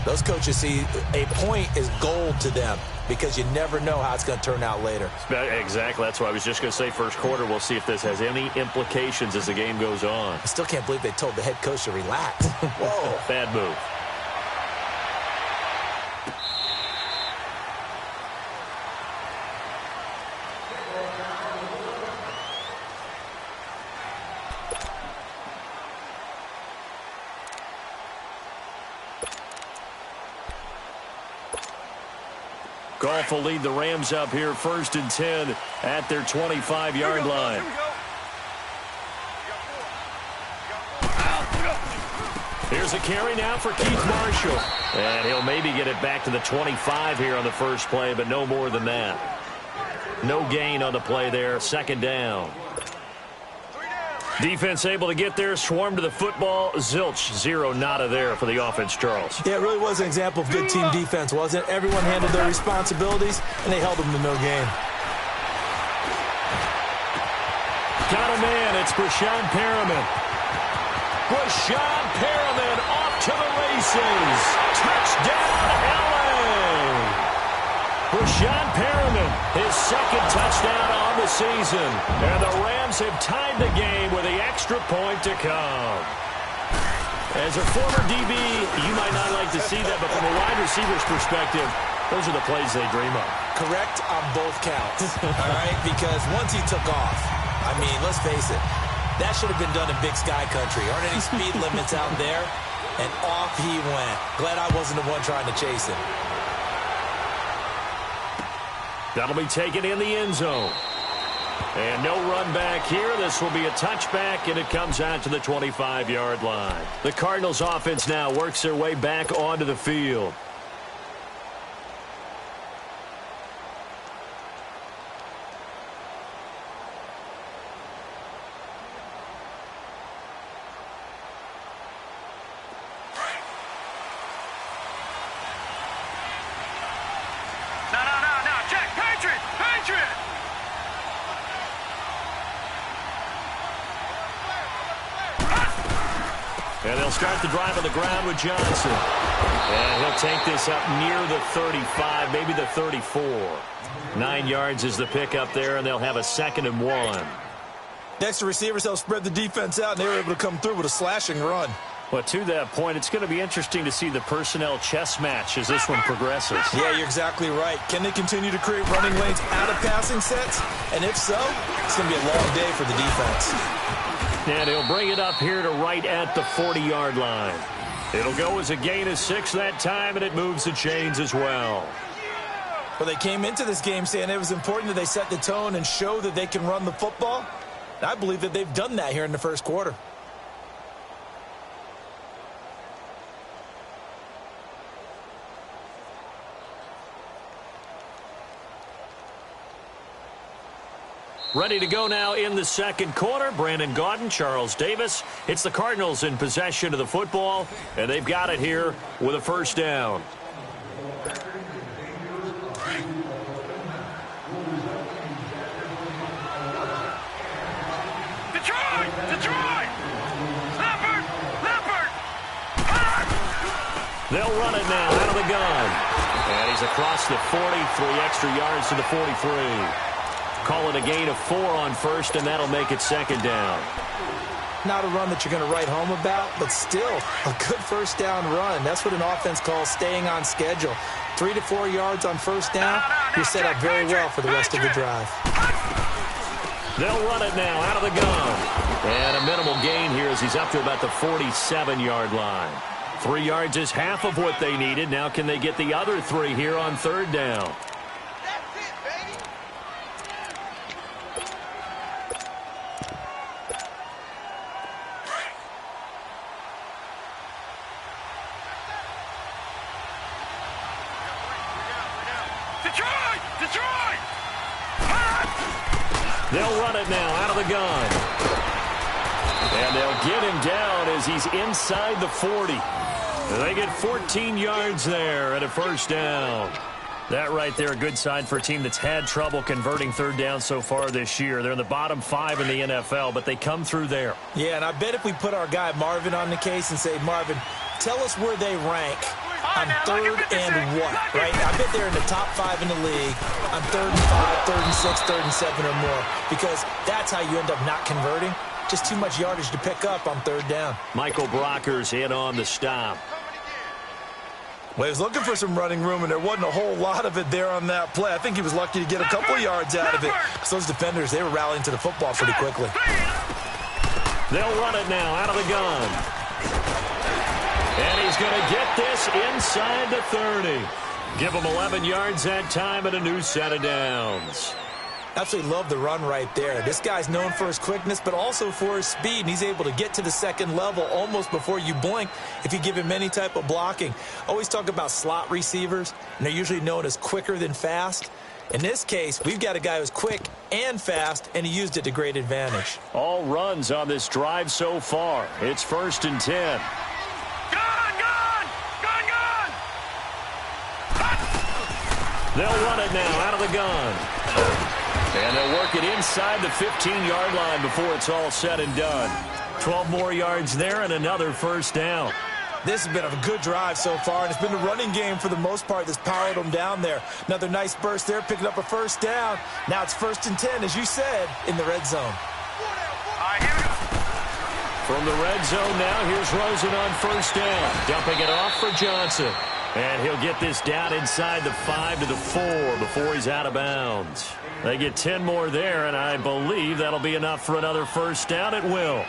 Those coaches see a point is gold to them because you never know how it's going to turn out later. Exactly. That's what I was just going to say. First quarter, we'll see if this has any implications as the game goes on. I still can't believe they told the head coach to relax. Whoa. Bad move. Goff will lead the Rams up here 1st and 10 at their 25-yard line. Here's a carry now for Keith Marshall. And he'll maybe get it back to the 25 here on the first play, but no more than that. No gain on the play there. 2nd down. Defense able to get there, swarm to the football. Zilch, 0 nada there for the offense, Charles. Yeah, it really was an example of good team defense, wasn't it? Everyone handled their responsibilities, and they held them to no gain. Got a man, it's Brashad Perriman. Brashad Perriman off to the races. Touchdown, LA! Brashad Perriman, his 2nd touchdown on the season. And the Rams have tied the game with the extra point to come. As a former DB, you might not like to see that, but from a wide receiver's perspective, those are the plays they dream of. Correct on both counts, all right? Because once he took off, I mean, let's face it, that should have been done in Big Sky Country. Aren't any speed limits out there? And off he went. Glad I wasn't the one trying to chase him. That'll be taken in the end zone. And no run back here. This will be a touchback, and it comes out to the 25-yard line. The Cardinals offense now works their way back onto the field. And they'll start the drive on the ground with Johnson. And he'll take this up near the 35, maybe the 34. 9 yards is the pickup there, and they'll have a 2nd and 1. Next, the receivers help spread the defense out, and they were able to come through with a slashing run. Well, to that point, it's going to be interesting to see the personnel chess match as this one progresses. Yeah, you're exactly right. Can they continue to create running lanes out of passing sets? And if so, it's going to be a long day for the defense. And he'll bring it up here to right at the 40-yard line. It'll go as a gain of 6 that time, and it moves the chains as well. Well, they came into this game saying it was important that they set the tone and show that they can run the football. And I believe that they've done that here in the first quarter. Ready to go now in the second quarter. Brandon Gaudin, Charles Davis. It's the Cardinals in possession of the football, and they've got it here with a first down. Detroit! Leopard! They'll run it now out of the gun. And he's across the 40, 3 extra yards to the 43. Call it a gain of 4 on first, and that'll make it 2nd down. Not a run that you're going to write home about, but still a good first down run. That's what an offense calls staying on schedule. 3 to 4 yards on first down, you're set up very well for the rest of the drive. They'll run it now out of the gun. And a minimal gain here as he's up to about the 47-yard line. 3 yards is half of what they needed. Now can they get the other 3 here on 3rd down? Detroit! They'll run it now out of the gun. And they'll get him down as he's inside the 40. They get 14 yards there and a first down. That right there, a good sign for a team that's had trouble converting 3rd down so far this year. They're in the bottom 5 in the NFL, but they come through there. Yeah, and I bet if we put our guy Marvin on the case and say, Marvin, tell us where they rank I'm third and what, right? I bet they're in the top 5 in the league. I'm 3rd and 5, 3rd and 6, 3rd and 7 or more, because that's how you end up not converting. Just too much yardage to pick up on 3rd down. Michael Brocker's in on the stop. Well, he was looking for some running room, and there wasn't a whole lot of it there on that play. I think he was lucky to get a couple of yards out of it, because those defenders, they were rallying to the football pretty quickly. They'll run it now out of the gun. And he's going to get this inside the 30. Give him 11 yards that time and a new set of downs. Absolutely love the run right there. This guy's known for his quickness, but also for his speed, and he's able to get to the second level almost before you blink if you give him any type of blocking. Always talk about slot receivers, and they're usually known as quicker than fast. In this case, we've got a guy who's quick and fast, and he used it to great advantage. All runs on this drive so far. It's 1st and 10. They'll run it now out of the gun. And they'll work it inside the 15-yard line before it's all said and done. 12 more yards there and another 1st down. This has been a good drive so far, and it's been a running game for the most part that's powered them down there. Another nice burst there, picking up a 1st down. Now it's 1st and 10, as you said, in the red zone. From the red zone now, here's Rosen on 1st down. Dumping it off for Johnson. And he'll get this down inside the 5 to the 4 before he's out of bounds. They get 10 more there, and I believe that'll be enough for another 1st down. It will.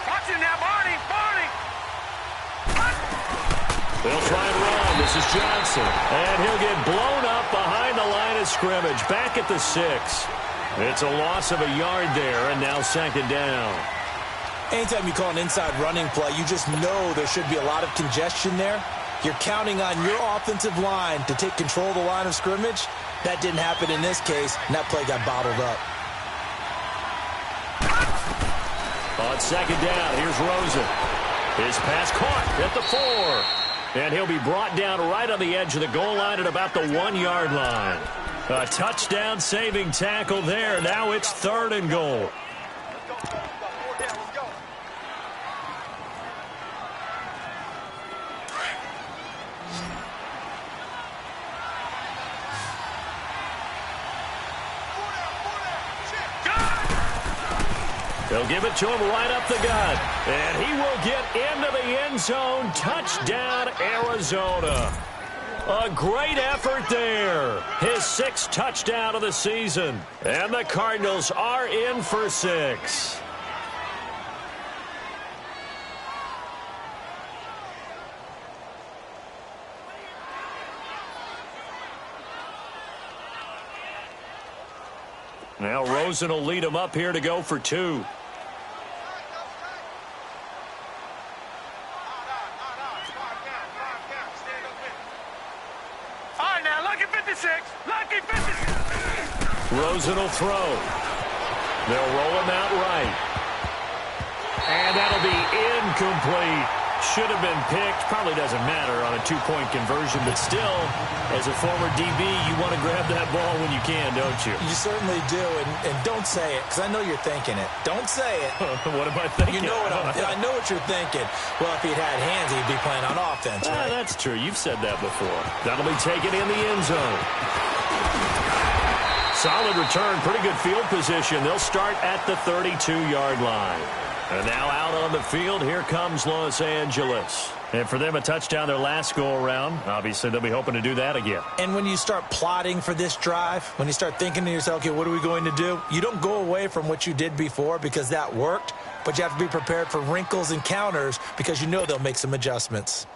Watch it now, Barney! They'll try and run. This is Johnson. And he'll get blown up behind the line of scrimmage. Back at the 6. It's a loss of a yard there, and now 2nd down. Anytime you call an inside running play, you just know there should be a lot of congestion there. You're counting on your offensive line to take control of the line of scrimmage. That didn't happen in this case, and that play got bottled up. On 2nd down, here's Rosen. His pass caught at the 4. And he'll be brought down right on the edge of the goal line at about the 1-yard line. A touchdown-saving tackle there. Now it's 3rd and goal. They'll give it to him right up the gut. And he will get into the end zone. Touchdown, Arizona. A great effort there. His 6th touchdown of the season. And the Cardinals are in for 6. Now Rosen will lead him up here to go for 2. Rosen will throw. They'll roll him out right. And that'll be incomplete. Should have been picked. Probably doesn't matter on a 2-point conversion, but still, as a former DB, you want to grab that ball when you can, don't you? You certainly do, and don't say it, because I know you're thinking it. Don't say it. What am I thinking? You know I know what you're thinking. Well, if he'd had hands, he'd be playing on offense, right? That's true. You've said that before. That'll be taken in the end zone. Solid return, pretty good field position. They'll start at the 32-yard line. And now out on the field, here comes Los Angeles. And for them, a touchdown their last go-around. Obviously, they'll be hoping to do that again. And when you start plotting for this drive, when you start thinking to yourself, okay, what are we going to do? You don't go away from what you did before because that worked, but you have to be prepared for wrinkles and counters because you know they'll make some adjustments.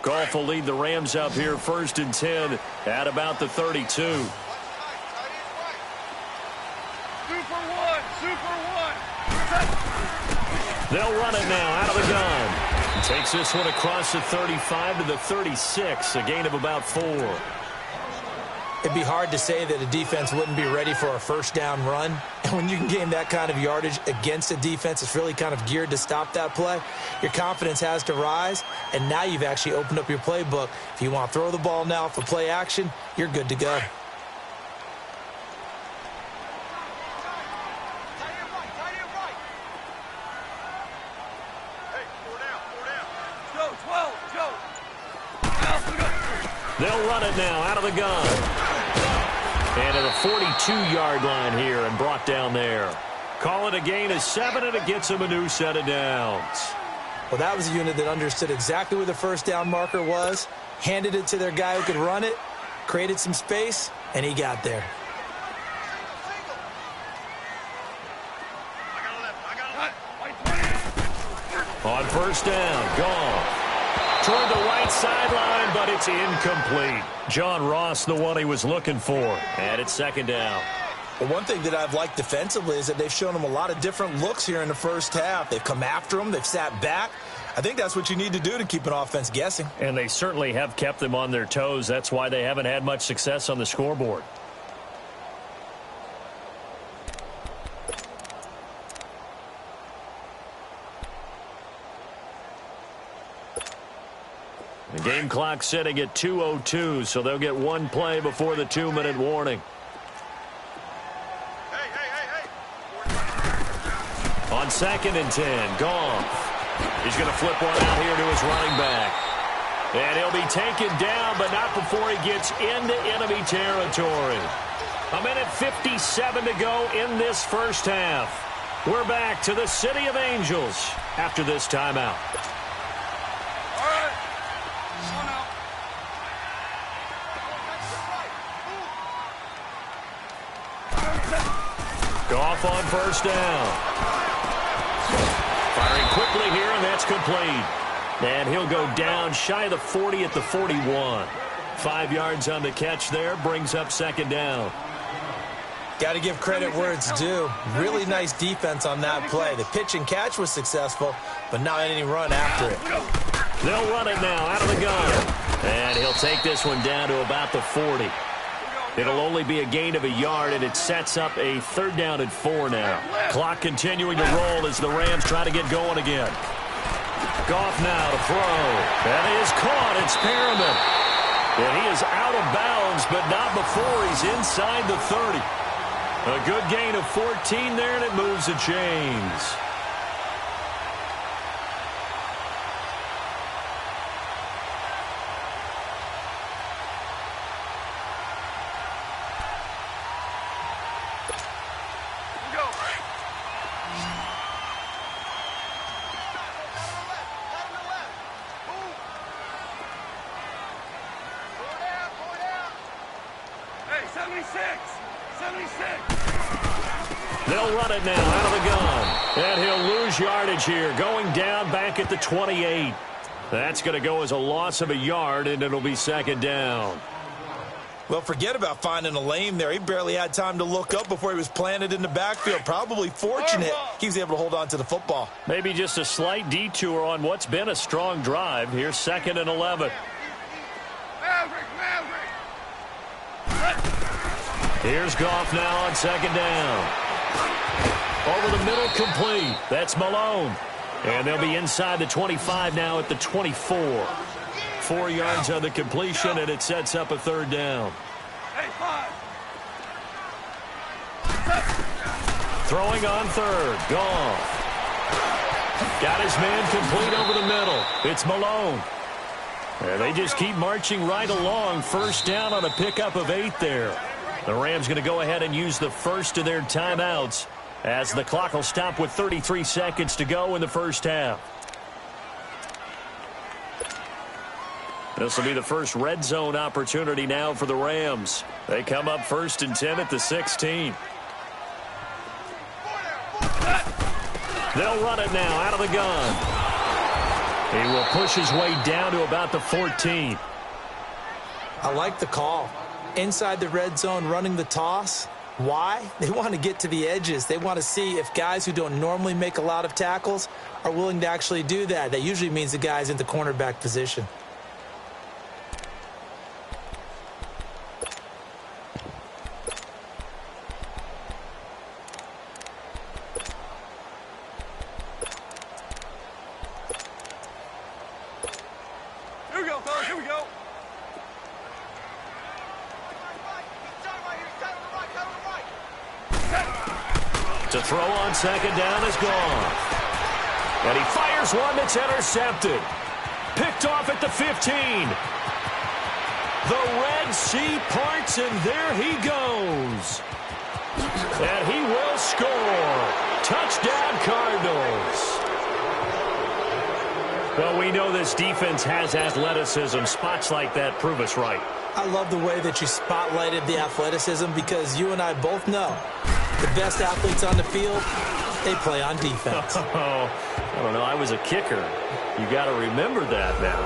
Goff will lead the Rams up here 1st and 10 at about the 32. They'll run it now out of the gun. Takes this one across the 35 to the 36, a gain of about 4. It'd be hard to say that a defense wouldn't be ready for a first down run. And when you can gain that kind of yardage against a defense that's really kind of geared to stop that play, your confidence has to rise, and now you've actually opened up your playbook. If you want to throw the ball now for play action, you're good to go. They'll run it now out of the gun. And to the 42-yard line here and brought down there. Call it a gain of 7, and it gets them a new set of downs. Well, that was a unit that understood exactly where the first down marker was, handed it to their guy who could run it, created some space, and he got there. On first down, gone. Toward the right sideline, but it's incomplete. John Ross, the one he was looking for. And it's second down. Well, one thing that I've liked defensively is that they've shown him a lot of different looks here in the first half. They've come after him. They've sat back. I think that's what you need to do to keep an offense guessing. And they certainly have kept them on their toes. That's why they haven't had much success on the scoreboard. The game clock sitting at 2:02, so they'll get one play before the 2-minute warning. On 2nd and 10, Goff. He's going to flip one out here to his running back. And he'll be taken down, but not before he gets into enemy territory. 1:57 to go in this first half. We're back to the City of Angels after this timeout. Goff on first down. Firing quickly here, and that's complete. And he'll go down shy of the 40 at the 41. 5 yards on the catch there, brings up second down. Got to give credit where it's due. Really nice defense on that play. The pitch and catch was successful, but not any run after it. They'll run it now out of the gun. And he'll take this one down to about the 40. It'll only be a gain of a yard, and it sets up a 3rd down and 4 now. Clock continuing to roll as the Rams try to get going again. Goff now to throw. That is caught. It's Perriman. And he is out of bounds, but not before he's inside the 30. A good gain of 14 there, and it moves the chains. They'll run it now out of the gun. And he'll lose yardage here, going down back at the 28. That's going to go as a loss of a yard, and it'll be second down. Well, forget about finding a lane there. He barely had time to look up before he was planted in the backfield. Probably fortunate he was able to hold on to the football. Maybe just a slight detour on what's been a strong drive. Here's 2nd and 11. Here's Goff now on second down. Over the middle, complete. That's Malone. And they'll be inside the 25 now at the 24. 4 yards on the completion, and it sets up a 3rd down. Throwing on 3rd. Goff. Got his man complete over the middle. It's Malone. And they just keep marching right along. First down on a pickup of 8 there. The Rams going to go ahead and use the first of their timeouts as the clock will stop with 33 seconds to go in the first half. This will be the first red zone opportunity now for the Rams. They come up 1st and 10 at the 16. They'll run it now out of the gun. He will push his way down to about the 14. I like the call. Inside the red zone running the toss. Why? They want to get to the edges. They want to see if guys who don't normally make a lot of tackles are willing to actually do that. That usually means the guy's in the cornerback position. To throw on second down is gone. And he fires one that's intercepted. Picked off at the 15. The Red Sea parts, and there he goes. And he will score. Touchdown, Cardinals. Well, we know this defense has athleticism. Spots like that prove us right. I love the way that you spotlighted the athleticism because you and I both know the best athletes on the field, they play on defense. Oh, I don't know. I was a kicker. You got to remember that now.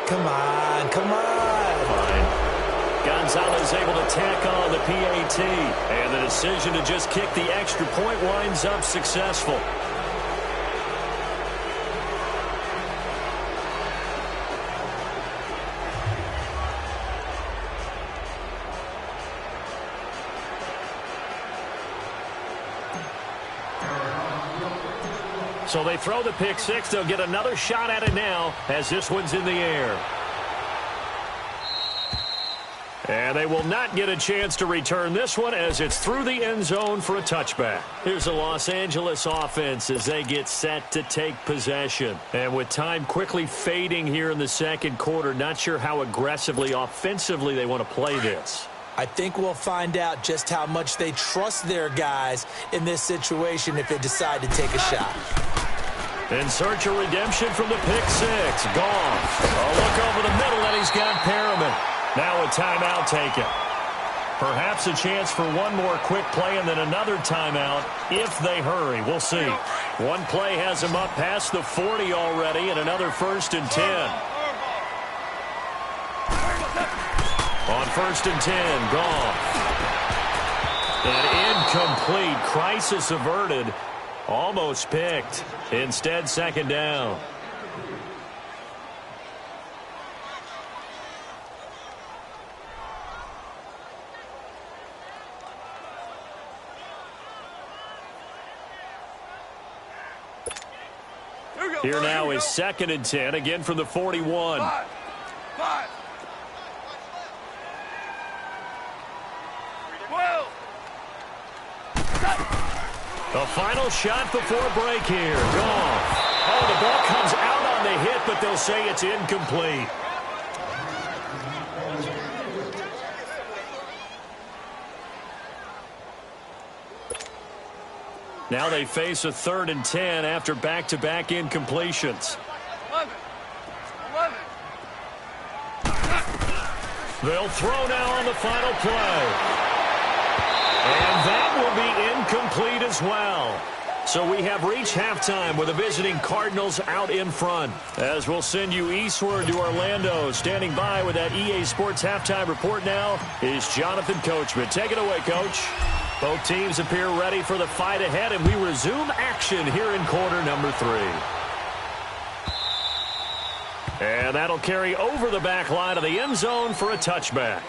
Come on, come on. Fine. Gonzalez able to tack on the PAT. And the decision to just kick the extra point winds up successful. So they throw the pick six. They'll get another shot at it now as this one's in the air. And they will not get a chance to return this one as it's through the end zone for a touchback. Here's the Los Angeles offense as they get set to take possession. And with time quickly fading here in the second quarter, not sure how aggressively, offensively they want to play this. I think we'll find out just how much they trust their guys in this situation if they decide to take a shot. In search of redemption from the pick six. Gone. A look over the middle, and he's got Perriman. Now a timeout taken. Perhaps a chance for one more quick play and then another timeout if they hurry. We'll see. One play has him up past the 40 already, and another 1st and 10. On 1st and 10, gone. An incomplete. Crisis averted. Almost picked. Instead, 2nd down. Here now is 2nd and 10, again from the 41. Five. The final shot before break here. Gone. Oh, the ball comes out on the hit, but they'll say it's incomplete. Now they face a 3rd and 10 after back-to-back incompletions. 11. They'll throw now on the final play. And that will be incomplete as well. So we have reached halftime with the visiting Cardinals out in front. As we'll send you eastward to Orlando. Standing by with that EA Sports halftime report now is Jonathan Coachman. Take it away, Coach. Both teams appear ready for the fight ahead, and we resume action here in quarter number 3. And that'll carry over the back line of the end zone for a touchback.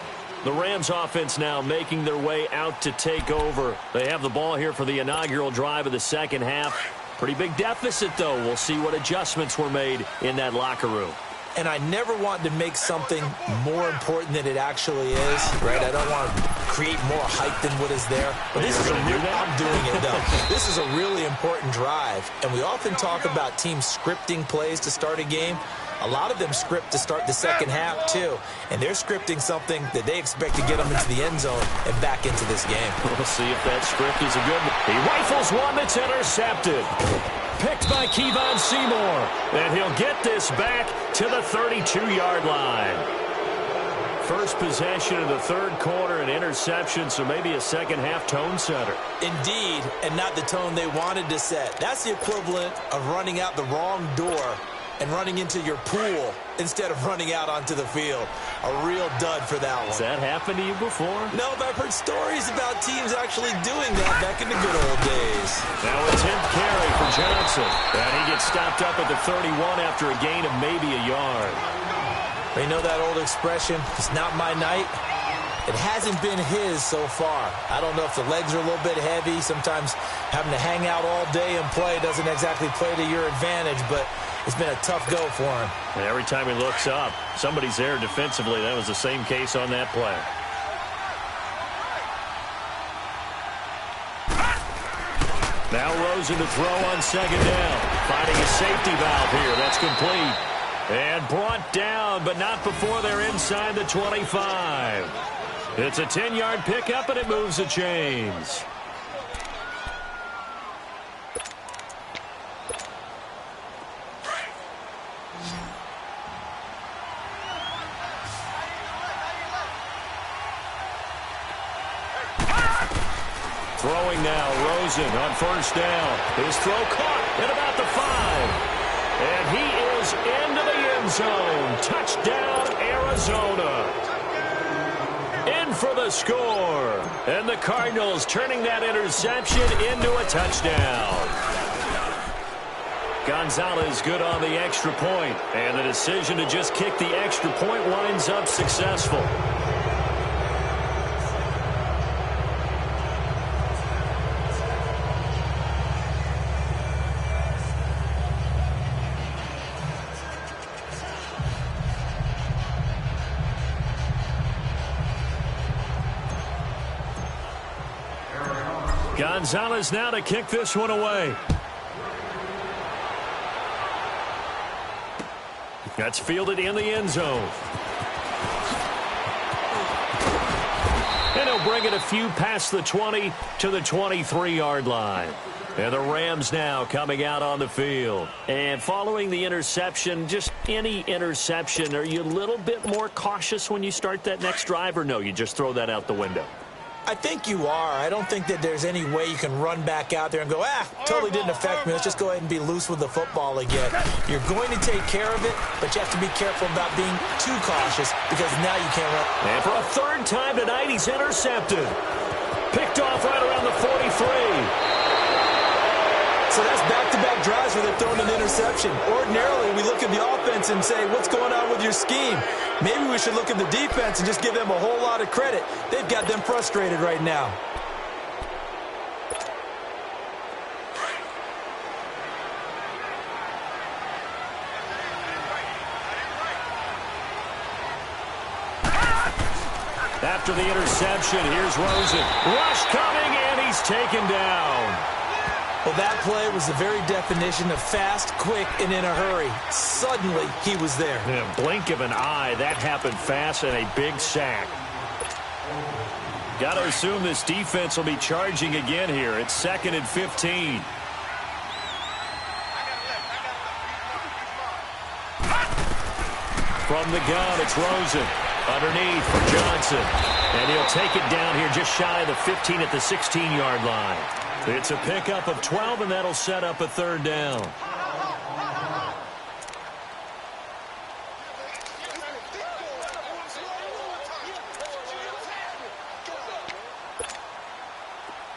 The Rams offense now making their way out to take over. They have the ball here for the inaugural drive of the second half. Pretty big deficit, though. We'll see what adjustments were made in that locker room. And I never want to make something more important than it actually is, right? I don't want to create more hype than what is there. But this is I'm doing it, though. This is a really important drive. And we often talk about teams scripting plays to start a game. A lot of them script to start the second half, too. And they're scripting something that they expect to get them into the end zone and back into this game. We'll see if that script is a good one. He rifles one that's intercepted. Picked by Kevon Seymour. And he'll get this back to the 32-yard line. First possession of the third quarter, an interception, so maybe a second-half tone setter. Indeed, and not the tone they wanted to set. That's the equivalent of running out the wrong door and running into your pool instead of running out onto the field. A real dud for that one. Has that happened to you before? No, but I've heard stories about teams actually doing that back in the good old days. Now a 10th carry for Johnson. And he gets stopped up at the 31 after a gain of maybe a yard. You know that old expression, it's not my night? It hasn't been his so far. I don't know if the legs are a little bit heavy. Sometimes having to hang out all day and play doesn't exactly play to your advantage, but it's been a tough go for him. And every time he looks up, somebody's there defensively. That was the same case on that play. Now Rosen to throw on second down. Finding a safety valve here. That's complete. And brought down, but not before they're inside the 25. It's a 10-yard pickup, and it moves the chains. Throwing now, Rosen on first down. His throw caught at about the 5. And he is into the end zone. Touchdown, Arizona. In for the score. And the Cardinals turning that interception into a touchdown. Gonzalez good on the extra point. And the decision to just kick the extra point winds up successful. Gonzalez now to kick this one away. That's fielded in the end zone. And he'll bring it a few past the 20 to the 23-yard line. And the Rams now coming out on the field. And following the interception, just any interception, are you a little bit more cautious when you start that next drive, or no, you just throw that out the window? I think you are. I don't think that there's any way you can run back out there and go, totally didn't affect me. Let's just go ahead and be loose with the football again. You're going to take care of it, but you have to be careful about being too cautious because now you can't run. And for a third time tonight, he's intercepted. Picked off right around the 43. So that's back-to-back drives where they're throwing an interception. Ordinarily, we look at the offense and say, what's going on with your scheme? Maybe we should look at the defense and just give them a whole lot of credit. They've got them frustrated right now. After the interception, here's Rosen. Rush coming, and he's taken down. Well, that play was the very definition of fast, quick, and in a hurry. Suddenly, he was there. In a blink of an eye, that happened fast and a big sack. Got to assume this defense will be charging again here. It's 2nd and 15. From the gun, it's Rosen. Underneath for Johnson. And he'll take it down here just shy of the 15 at the 16-yard line. It's a pickup of 12, and that'll set up a third down.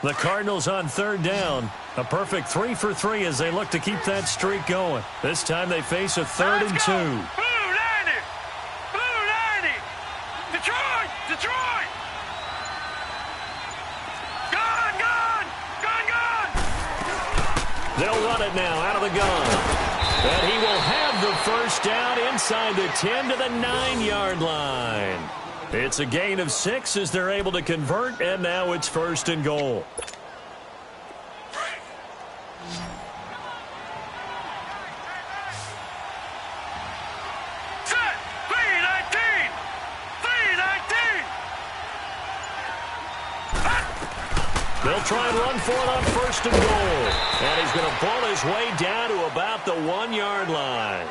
The Cardinals on third down. A perfect 3 for 3 as they look to keep that streak going. This time they face a 3rd and 2. They'll run it now out of the gun. And he will have the first down inside the 10 to the 9-yard line. It's a gain of 6 as they're able to convert, and now it's 1st and goal. They'll try and run for it on 1st and goal. And he's going to pull his way down to about the 1-yard line.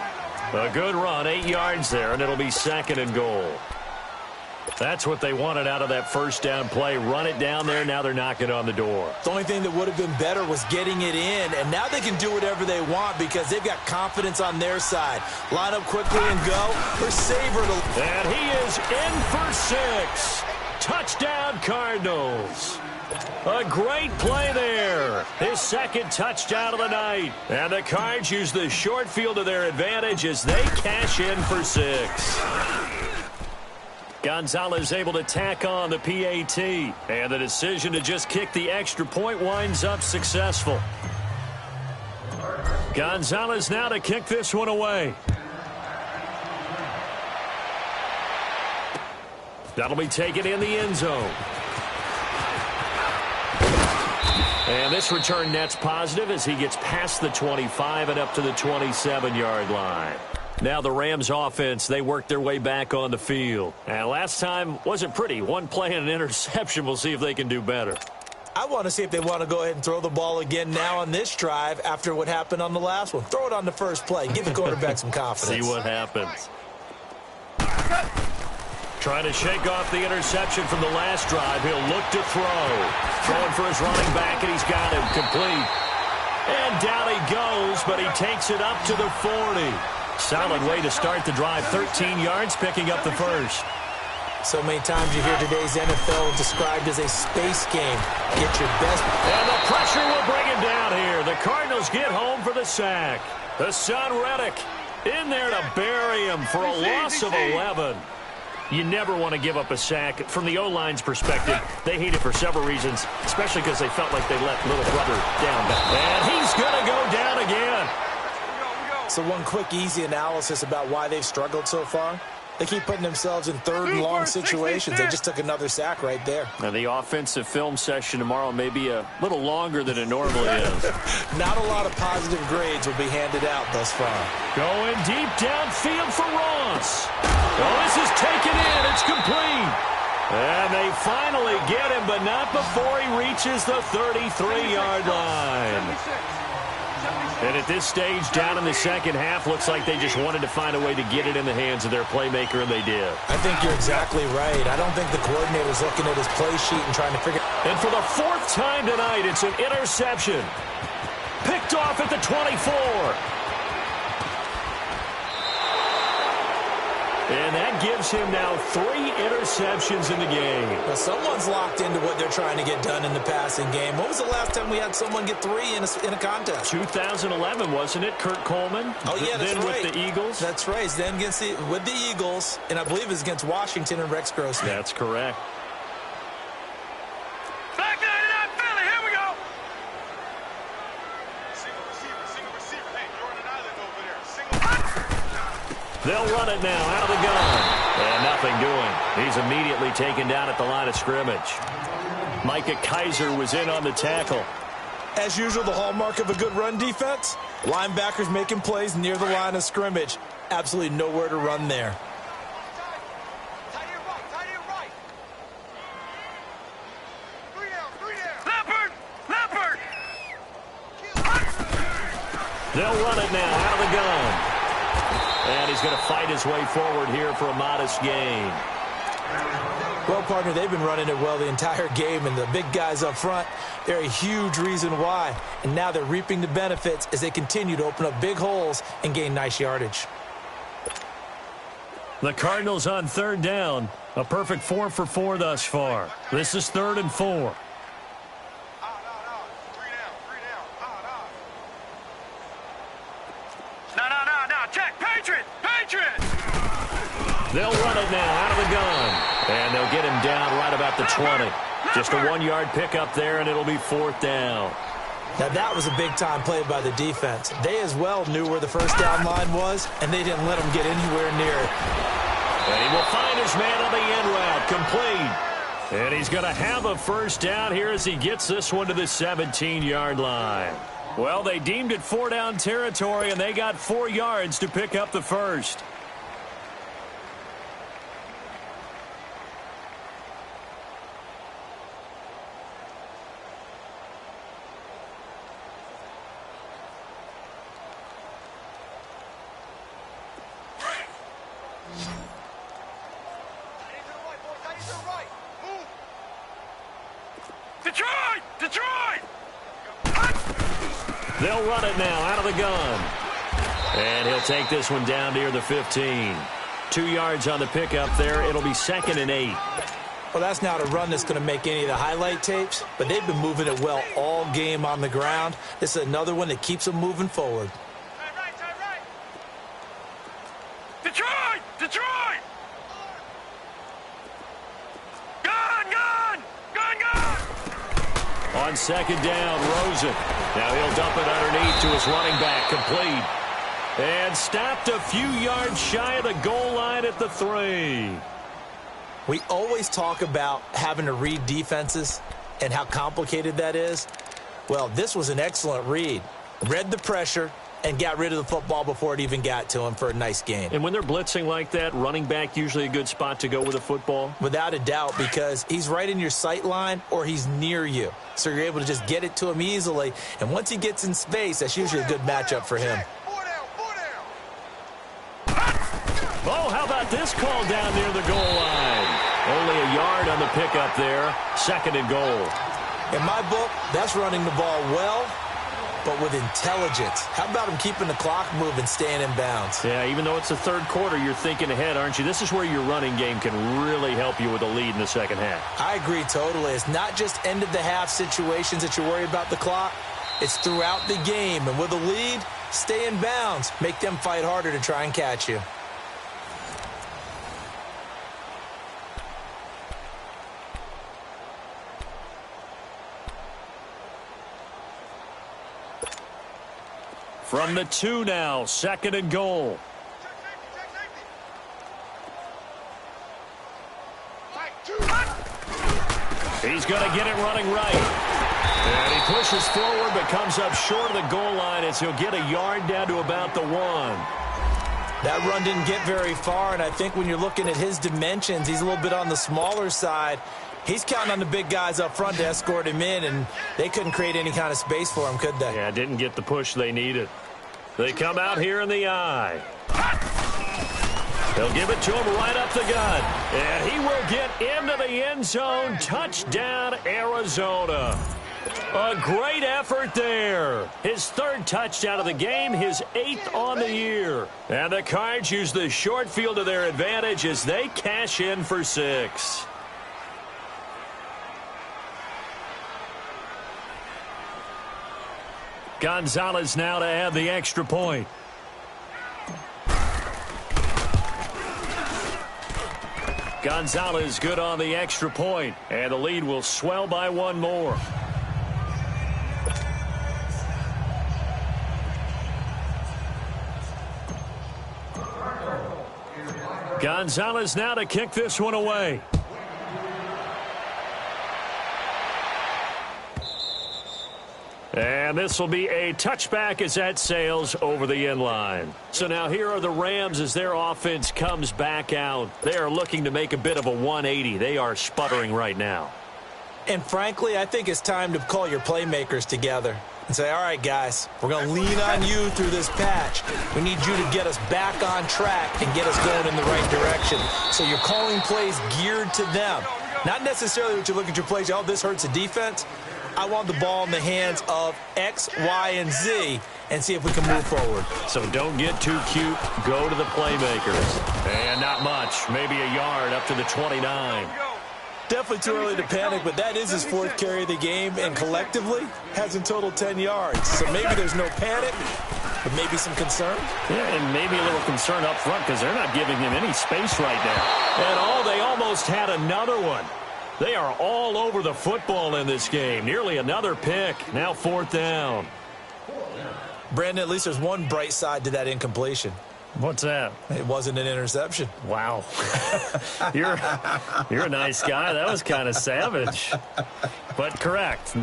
A good run, 8 yards there, and it'll be 2nd and goal. That's what they wanted out of that first down play. Run it down there. Now they're knocking on the door. The only thing that would have been better was getting it in, and now they can do whatever they want because they've got confidence on their side. Line up quickly and go, or savor the... And he is in for 6. Touchdown, Cardinals. A great play there. His 2nd touchdown of the night. And the Cards use the short field to their advantage as they cash in for 6. Gonzalez able to tack on the PAT. And the decision to just kick the extra point winds up successful. Gonzalez now to kick this one away. That'll be taken in the end zone. And this return net's positive as he gets past the 25 and up to the 27-yard line. Now the Rams offense, they work their way back on the field. And last time wasn't pretty. One play and an interception. We'll see if they can do better. I want to see if they want to go ahead and throw the ball again now on this drive after what happened on the last one. Throw it on the first play. Give the quarterback some confidence. See what happens. Trying to shake off the interception from the last drive. He'll look to throw. Throwing for his running back, and he's got him complete. And down he goes, but he takes it up to the 40. Solid way to start the drive. 13 yards, picking up the first. So many times you hear today's NFL described as a space game. Get your best. And the pressure will bring him down here. The Cardinals get home for the sack. The son Reddick in there to bury him for a loss of 11. You never want to give up a sack. From the O-line's perspective, they hate it for several reasons, especially because they felt like they let little brother down. And he's going to go down again. So one quick, easy analysis about why they've struggled so far. They keep putting themselves in third and long situations. They just took another sack right there. Now the offensive film session tomorrow may be a little longer than it normally is. Not a lot of positive grades will be handed out thus far. Going deep downfield for Ross. Oh, this is taken in. It's complete. And they finally get him, but not before he reaches the 33-yard line. And at this stage, down in the second half, looks like they just wanted to find a way to get it in the hands of their playmaker, and they did. I think you're exactly right. I don't think the coordinator's looking at his play sheet and trying to figure. And for the fourth time tonight, it's an interception. Picked off at the 24. And that gives him now 3 interceptions in the game. Well, someone's locked into what they're trying to get done in the passing game. When was the last time we had someone get 3 in a contest? 2011, wasn't it? Kurt Coleman? Oh, yeah, that's then right. With the Eagles? That's right. Then with the Eagles, and I believe it's against Washington and Rex Grossman. That's correct. Back 99 Philly, here we go. Single receiver. Hey, you're on an island over there. Single. They'll run it now out of the gun. And nothing doing. He's immediately taken down at the line of scrimmage. Micah Kaiser was in on the tackle. As usual, the hallmark of a good run defense, linebackers making plays near the line of scrimmage. Absolutely nowhere to run there. Tight end right. 3 down. Leopard. They'll run it now out of the gun. And he's going to fight his way forward here for a modest gain. Well, partner, they've been running it well the entire game, and the big guys up front, they're a huge reason why. And now they're reaping the benefits as they continue to open up big holes and gain nice yardage. The Cardinals on third down. A perfect 4 for 4 thus far. This is 3rd and 4. 3 down. No. Check. Patriot. They'll run it now out of the gun. And they'll get him down right about the 20. Just a 1-yard pickup there, and it'll be 4th down. Now, that was a big-time play by the defense. They as well knew where the first down line was, and they didn't let them get anywhere near it. And he will find his man on the end route, complete. And he's going to have a first down here as he gets this one to the 17-yard line. Well, they deemed it 4-down territory, and they got 4 yards to pick up the first. Detroit! They'll run it now out of the gun. And he'll take this one down near the 15. 2 yards on the pickup there. It'll be 2nd and 8. Well, that's not a run that's going to make any of the highlight tapes, but they've been moving it well all game on the ground. This is another one that keeps them moving forward. Right. Detroit! Gun! On 2nd down, Rosen. Now he'll dump it underneath to his running back, complete. And stopped a few yards shy of the goal line at the 3. We always talk about having to read defenses and how complicated that is. Well, this was an excellent read. Read the pressure and got rid of the football before it even got to him for a nice gain. And when they're blitzing like that, running back usually a good spot to go with a football? Without a doubt, because he's right in your sight line or he's near you. So you're able to just get it to him easily. And once he gets in space, that's usually a good matchup for him. Oh, how about this call down near the goal line? Only a yard on the pickup there. 2nd and goal. In my book, that's running the ball well, but with intelligence. How about him keeping the clock moving, staying in bounds? Yeah, even though it's the 3rd quarter, you're thinking ahead, aren't you? This is where your running game can really help you with a lead in the 2nd half. I agree totally. It's not just end-of-the-half situations that you're worried about the clock. It's throughout the game. And with a lead, stay in bounds. Make them fight harder to try and catch you. From the 2 now, 2nd and goal. He's going to get it running right. And he pushes forward but comes up short of the goal line as he'll get a yard down to about the 1. That run didn't get very far, and I think when you're looking at his dimensions, he's a little bit on the smaller side. He's counting on the big guys up front to escort him in, and they couldn't create any kind of space for him, could they? Yeah, didn't get the push they needed. They come out here in the eye. They'll give it to him right up the gut. And he will get into the end zone. Touchdown, Arizona. A great effort there. His 3rd touchdown of the game, his 8th on the year. And the Cards use the short field to their advantage as they cash in for 6. Gonzalez now to add the extra point. Gonzalez good on the extra point, and the lead will swell by 1 more. Gonzalez now to kick this one away. And this will be a touchback as that sails over the end line. So now here are the Rams as their offense comes back out. They are looking to make a bit of a 180. They are sputtering right now. And frankly, I think it's time to call your playmakers together and say, all right, guys, we're going to lean on you through this patch. We need you to get us back on track and get us going in the right direction. So you're calling plays geared to them. Not necessarily what you look at your plays, oh, this hurts the defense. I want the ball in the hands of X, Y, and Z and see if we can move forward. So don't get too cute. Go to the playmakers. And not much. Maybe a yard up to the 29. Definitely too early to panic, but that is his 4th carry of the game, and collectively has in total 10 yards. So maybe there's no panic, but maybe some concern. Yeah, and maybe a little concern up front because they're not giving him any space right now. And they almost had another one. They are all over the football in this game. Nearly another pick. Now 4th down. Brandon, at least there's one bright side to that incompletion. What's that? It wasn't an interception. Wow. You're a nice guy. That was kind of savage. But correct.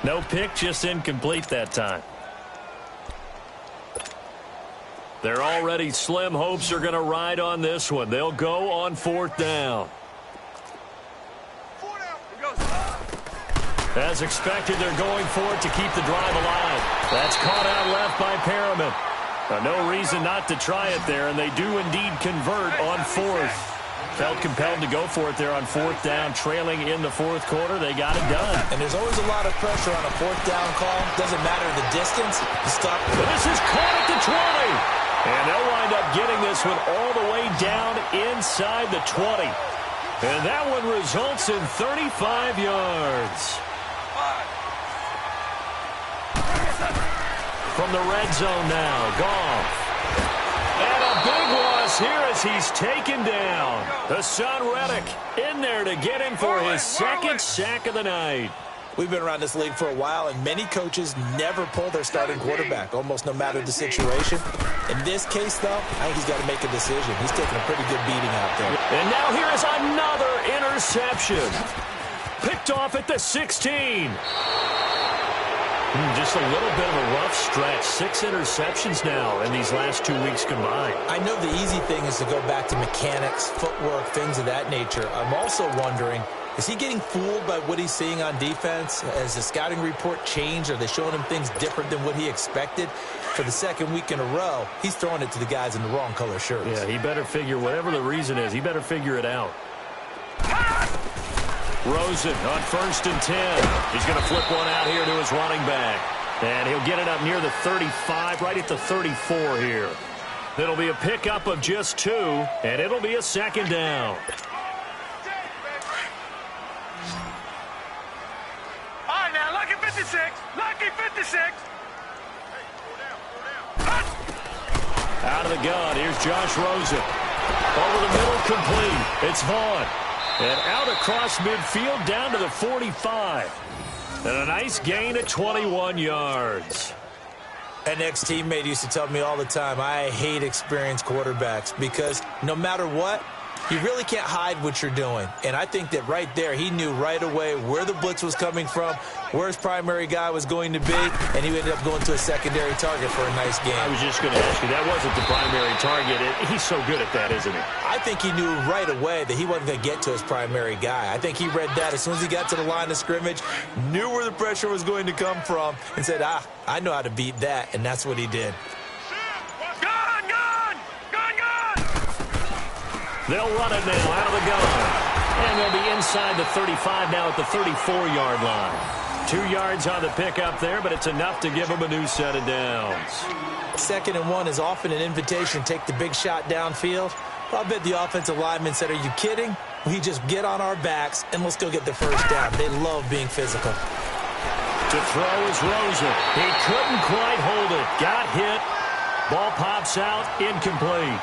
No pick, just incomplete that time. Their already slim hopes are going to ride on this one. They'll go on 4th down. As expected, they're going for it to keep the drive alive. That's caught out left by Perriman. No reason not to try it there, and they do indeed convert on 4th. Felt compelled to go for it there on 4th down, trailing in the 4th quarter. They got it done. And there's always a lot of pressure on a 4th down call. Doesn't matter the distance. You stop. This is caught at the 20. And they'll wind up getting this one all the way down inside the 20. And that one results in 35 yards. From the red zone now, Goff. And a big loss here as he's taken down. Hassan Reddick in there to get him for his 2nd sack of the night. We've been around this league for a while, and many coaches never pull their starting quarterback, almost no matter the situation. In this case, though, I think he's got to make a decision. He's taking a pretty good beating out there. And now here is another interception. Picked off at the 16. Just a little bit of a rough stretch. 6 interceptions now in these last 2 weeks combined. I know the easy thing is to go back to mechanics, footwork, things of that nature. I'm also wondering, is he getting fooled by what he's seeing on defense? Has the scouting report changed? Are they showing him things different than what he expected? For the second week in a row, he's throwing it to the guys in the wrong color shirts. Yeah, he better figure, whatever the reason is, he better figure it out. Rosen on 1st and 10. He's going to flip one out here to his running back. And he'll get it up near the 35, right at the 34 here. It'll be a pickup of just 2, and it'll be a 2nd down. All right, now, lucky 56. Lucky 56. Out of the gun, here's Josh Rosen. Over the middle, complete. It's Vaughn. And out across midfield, down to the 45. And a nice gain of 21 yards. An ex-teammate used to tell me all the time, I hate experienced quarterbacks because no matter what, you really can't hide what you're doing. And I think that right there, he knew right away where the blitz was coming from, where his primary guy was going to be, and he ended up going to a secondary target for a nice game. I was just going to ask you, that wasn't the primary target. He's so good at that, isn't he? I think he knew right away that he wasn't going to get to his primary guy. I think he read that as soon as he got to the line of scrimmage, knew where the pressure was going to come from, and said, I know how to beat that, and that's what he did. They'll run it now out of the gun. And they'll be inside the 35 now at the 34-yard line. 2 yards on the pickup there, but it's enough to give them a new set of downs. 2nd and 1 is often an invitation to take the big shot downfield. Well, I bet the offensive lineman said, are you kidding? We just get on our backs and let's go get the first down. They love being physical. To throw is Rosen. He couldn't quite hold it. Got hit. Ball pops out. Incomplete.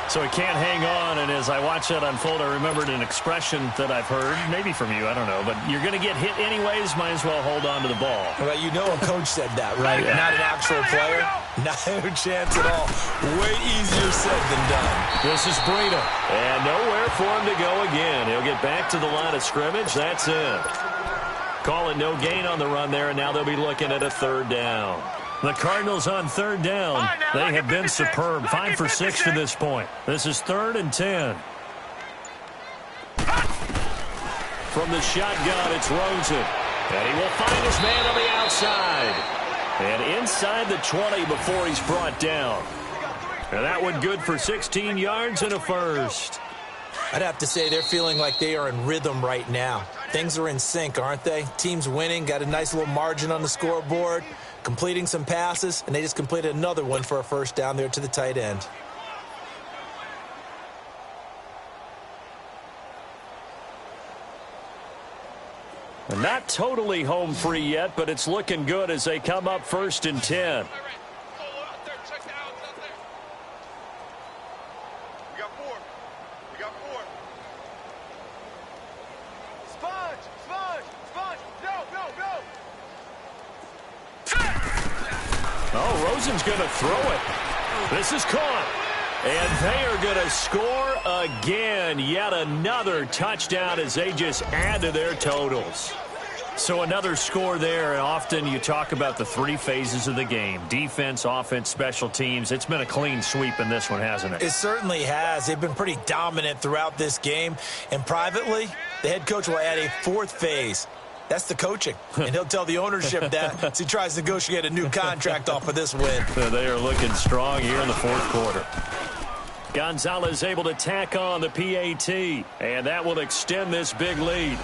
So he can't hang on, and as I watch that unfold, I remembered an expression that I've heard, maybe from you, I don't know, but you're going to get hit anyways, might as well hold on to the ball. Well, you know a coach said that, right? Yeah. Not an actual player. No chance at all. Way easier said than done. This is Breida, and nowhere for him to go again. He'll get back to the line of scrimmage. That's it. Call it no gain on the run there, and now they'll be looking at a 3rd down. The Cardinals on 3rd down. They have been superb. 5 for 6 to this point. This is 3rd and 10. From the shotgun, it's Rosen. And he will find his man on the outside. And inside the 20 before he's brought down. And that one good for 16 yards and a first. I'd have to say they're feeling like they are in rhythm right now. Things are in sync, aren't they? Team's winning, got a nice little margin on the scoreboard, completing some passes, and they just completed another one for a first down there to the tight end. And not totally home free yet, but it's looking good as they come up 1st and 10. Oh, Rosen's going to throw it. This is caught. And they are going to score again. Yet another touchdown as they just add to their totals. So another score there. And often you talk about the 3 phases of the game. Defense, offense, special teams. It's been a clean sweep in this one, hasn't it? It certainly has. They've been pretty dominant throughout this game. And privately, the head coach will add a 4th phase. That's the coaching. And he'll tell the ownership that as he tries to negotiate a new contract off of this win. They are looking strong here in the 4th quarter. Gonzalez able to tack on the PAT. And that will extend this big lead.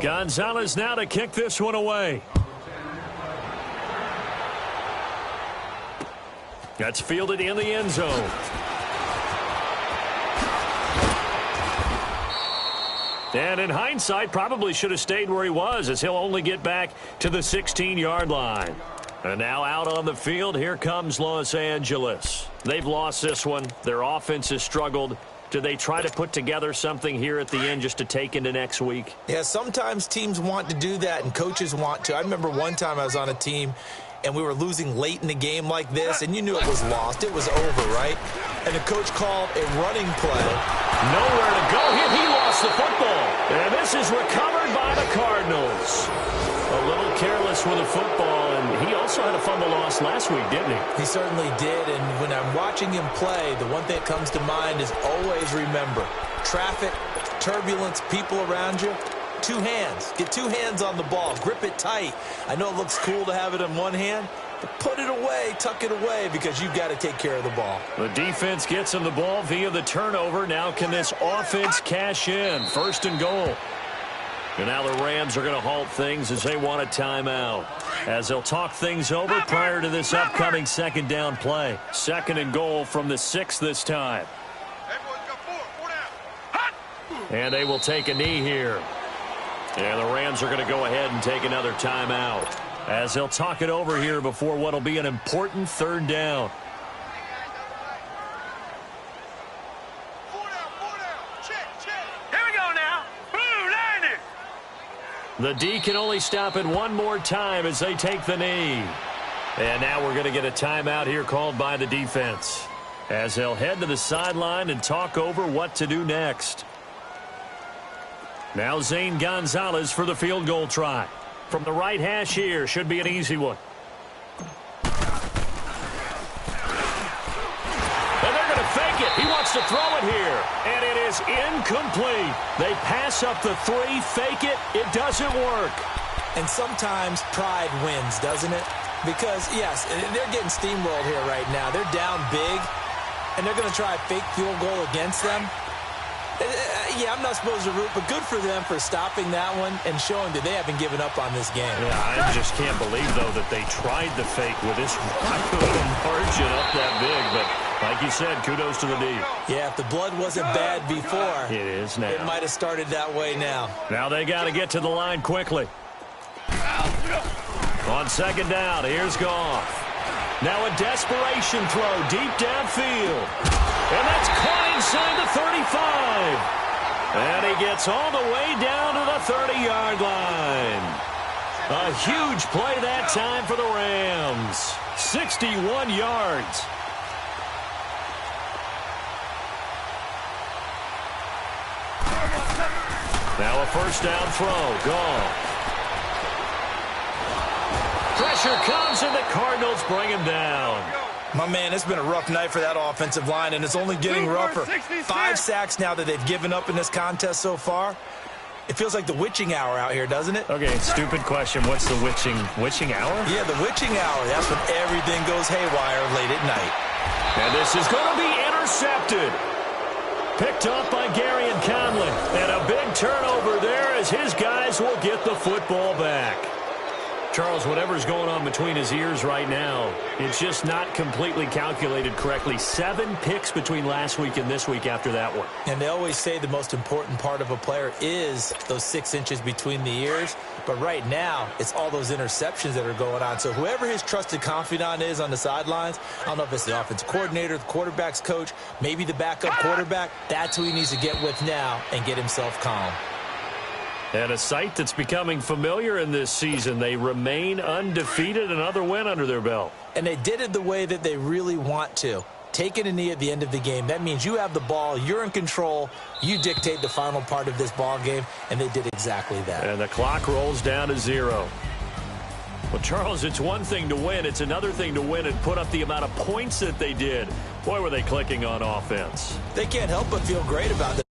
Gonzalez now to kick this one away. That's fielded in the end zone. And in hindsight, probably should have stayed where he was, as he'll only get back to the 16-yard line. And now out on the field, here comes Los Angeles. They've lost this one. Their offense has struggled. Do they try to put together something here at the end just to take into next week? Yeah, sometimes teams want to do that and coaches want to. I remember one time I was on a team and we were losing late in the game like this, and you knew it was lost. It was over, right? And the coach called a running play. Nowhere to go here. He lost the football. And this is recovered by the Cardinals. A little careless with the football, and he also had a fumble loss last week, didn't he? He certainly did, and when I'm watching him play, the one thing that comes to mind is always remember, traffic, turbulence, people around you, two hands. Get two hands on the ball. Grip it tight. I know it looks cool to have it in one hand, but put it away, tuck it away, because you've got to take care of the ball. The defense gets him the ball via the turnover. Now can this offense cash in? 1st and goal. And now the Rams are going to halt things as they want a timeout. As they'll talk things over prior to this upcoming 2nd down play. 2nd and goal from the 6 this time. And they will take a knee here. And the Rams are going to go ahead and take another timeout as they'll talk it over here before what will be an important 3rd down. Here we go now. Blue 90. The D can only stop it one more time as they take the knee. And now we're going to get a timeout here called by the defense as they'll head to the sideline and talk over what to do next. Now Zane Gonzalez for the field goal try. From the right hash here, should be an easy one. And they're going to fake it. He wants to throw it here. And it is incomplete. They pass up the 3, fake it. It doesn't work. And sometimes pride wins, doesn't it? Because, yes, they're getting steamrolled here right now. They're down big, and they're going to try a fake field goal against them. Yeah, I'm not supposed to root, but good for them for stopping that one and showing that they haven't given up on this game. Yeah, I just can't believe, though, that they tried the fake with this little margin up that big. But like you said, kudos to the D. Yeah, if the blood wasn't bad before, it is now. It might have started that way now. Now they got to get to the line quickly. On 2nd down, here's Goff. Now a desperation throw deep downfield. And that's caught inside the 35. And he gets all the way down to the 30-yard line. A huge play that time for the Rams. 61 yards. Now a 1st down throw. Goff. Pressure comes, and the Cardinals bring him down. My man, it's been a rough night for that offensive line, and it's only getting rougher. 5 sacks now that they've given up in this contest so far. It feels like the witching hour out here, doesn't it? Okay, stupid question. What's the witching hour? Yeah, the witching hour. That's when everything goes haywire late at night. And this is going to be intercepted. Picked up by Gary and Conley. And a big turnover there as his guys will get the football back. Charles, whatever's going on between his ears right now, it's just not completely calculated correctly. 7 picks between last week and this week after that one. And they always say the most important part of a player is those 6 inches between the ears. But right now, it's all those interceptions that are going on. So whoever his trusted confidant is on the sidelines, I don't know if it's the offensive coordinator, the quarterback's coach, maybe the backup quarterback, that's who he needs to get with now and get himself calm. And a sight that's becoming familiar in this season. They remain undefeated, another win under their belt. And they did it the way that they really want to. Taking a knee at the end of the game. That means you have the ball, you're in control, you dictate the final part of this ball game, and they did exactly that. And the clock rolls down to 0. Well, Charles, it's one thing to win. It's another thing to win and put up the amount of points that they did. Boy, were they clicking on offense. They can't help but feel great about that.